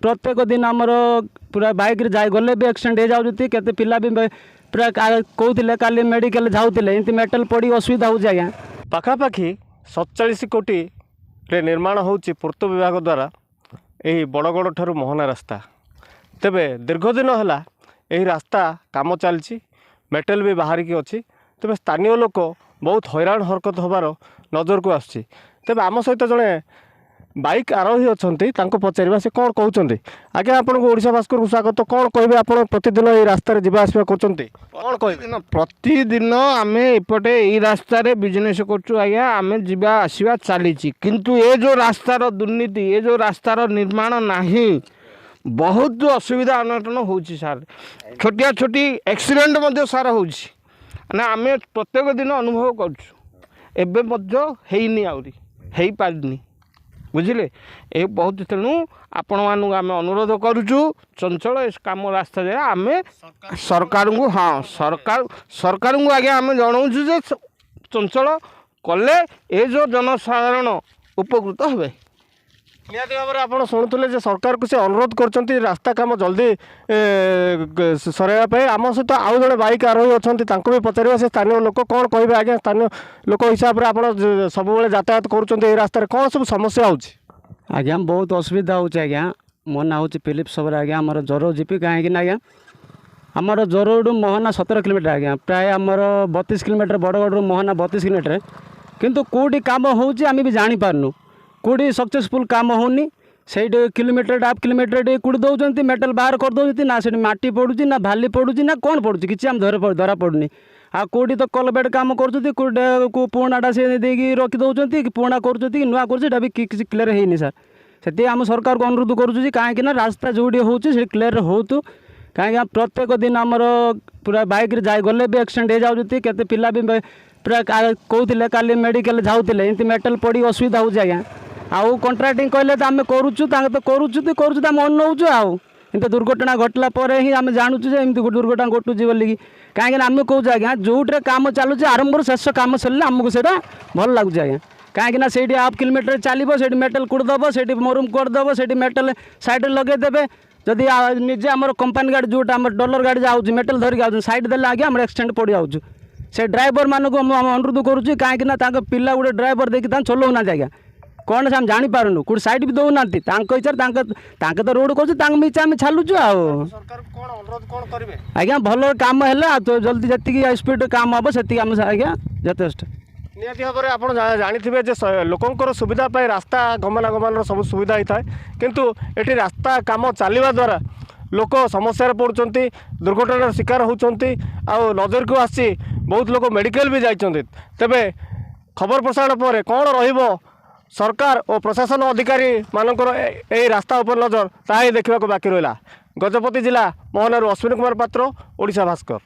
प्रत्येक दिन आमर पूरा बाइक रे जाए गले भी एक्सीडेंट हो जाऊँगी केते पिला भी पूरा कहते काली मेडिकल जाऊले एमती मेटल पड़ी असुविधा हो आज्ञा पाखापाखि 47 कोटी रे निर्माण होची पूर्त विभाग द्वारा यही बड़गड़ ठारू मोहना रास्ता तेबे दीर्घ दिन है यही रास्ता काम चलती मेटल भी बाहरिकी अच्छी तेबे स्थानीय लोक बहुत हैरान हरकत होबार नजर को आसुची तेबे आम सहित जड़े बाइक आरोही अच्छा पचार से कौन कहते आज्ञा आपन को ओडिशा भास्कर को स्वागत कौन कहे आप प्रतिदिन ये रास्तार जावासवा कर कौन कह प्रतिदिन आम एपटे यही रास्तार बिजनेस करूँ आज्ञा आम जा आसवा चली किंतु ये जो रास्तार दुर्नीति ये जो रास्तार निर्माण नहीं बहुत असुविधा अनटन हो सार छोटिया छोटी एक्सीडेंट सार हो आम प्रत्येक दिन अनुभव करनी आउरी पारनी बुझिले ये बहुत तेणु आपण मानू आम अनुरोध करुचु चंचल इस काम रास्ता जाए आम सरकार को हाँ सरकार को आगे आम जनाऊँ जे चंचल कले ये जो जनसाधारण उपकृत हे निहाती भाव में आप शुणुले सरकार को से अनुरोध कर रास्ता काम जल्दी सराइवाई आम सहित आउ जड़े बाइक आरोही अच्छा भी पचार से स्थानीय लोक कौन कहे आज्ञा स्थानीय लोक हिसाब से आप सब यातायात कर रास्तार कौन सब समस्या हो आज्ञा बहुत असुविधा होज्ञा मो ना हूँ फिलिप सबर आज्ञा आम जोर जीपी कहीं आज्ञा आमर जोरडू मोहना 17 किलोमीटर आज्ञा प्राय आमर 32 किलोमीटर बड़गढ़ मोहना 32 किलोमीटर किंतु कौटी काम होमी भी जापारनु कौटी सक्सेसफुल काम होनी से किलोमीटर हाफ किलोमीटर कूड़ी दौरान मेटल बाहर कर दौरान ना से माटी पड़ुची ना भाली पड़ुची ना कौन पड़ुची किसी आम धरा पड़ुनी आ कौटी तो कलबेट काम कर पुराणाटा से देखिए रखी दौरान पुराणा कर नुआ कर भी किसी क्लियर है सर से आम सरकार को अनुरोध करुँ कहीं रास्ता जोड़ी हो क्लियर हो कहीं प्रत्येक दिन आमर पूरा बाइक रे जाए गले भी एक्सीडेंट हो जाऊँगी केते पिला भी पूरा कहते काली मेडिकल जाऊले एमती मेटल पड़ी असुविधा हो आज्ञा आउ कंट्राक्टिंग कहले तो आम करुचु तो करुचु आम अनौचु आउ एमती दुर्घटना घटला ही आम जानूँ एमती दुर्घटना घटुची बोलिकी कहीं आम कौच आज्ञा जोटे काम चलुचे आरंभ शेष काम सरले आमको से भल लगुच आज्ञा कहीं से हाफ किलोमीटर चलो से मेटल कूड़देव से मरूम करदेव से मेटल साइड लगेदेवे जदि निजे आम कंपानी गाड़ी जोटा आम डलर गाड़ी जाऊँच मेटल धरिक आउँ साइड देले आगे आम एक्सीडेंट पड़ जाऊँ से ड्राइवर मानक अनुरोध करुँच कहीं पिला गोटे ड्राइवर देखिए चलाऊना आज्ञा कौन से आम जापारूँ कौट साइड भी दौना इच्छा तो रोड कर इच्छा आम छालुचु आज्ञा भल कम है जल्दी जी स्पीड काम हम से आज्ञा यथेष्ट निहाती भाव में आप जानी लोकंर सुविधा पाई रास्ता गमनागमन सब सुविधा होता है किंतु ये रास्ता काम चलवा द्वारा लोक समस्या पड़ुंट दुर्घटनार शिकार होती नजर को आसी बहुत लोग मेडिकल भी जाइए तेबे खबर प्रसारण पर कौन रहिबो सरकार और प्रशासन अधिकारी मानकर यही रास्ता उपर नजर ताही देखा बाकी रहा गजपति जिला मोहनारू अश्विनी कुमार पात्र ओडिशा भास्कर।